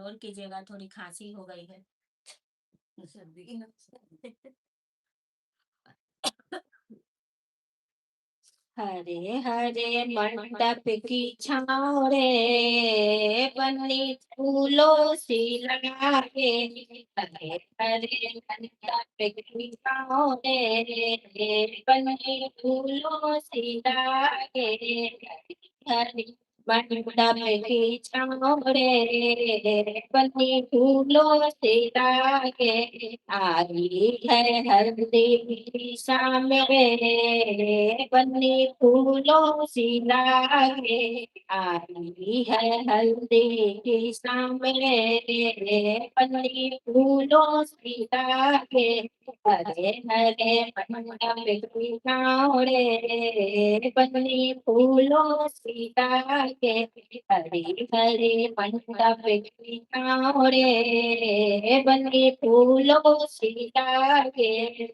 Control कीजिएगा, थोड़ी खांसी हो गई है। सर्दी। हरे हरे मंडप की छाँव रे, बनी फूलों सी लागे। हरे हरे मंडप की छाँव रे, बनी फूलों सी लागे। हरी मंडप की छाँव रे, बनी फूलों से लागे। आई है हल्दी की शाम रे, बनी फूलों सी लागे। आई है हल्दी की शाम रे, बनी फूलों सी लागे। हरे हरे मंडप की छाँव रे, बनी फूलों सी लागे। हरे हरे मंडप की छाँव रे, बनी फूलों सी लागे।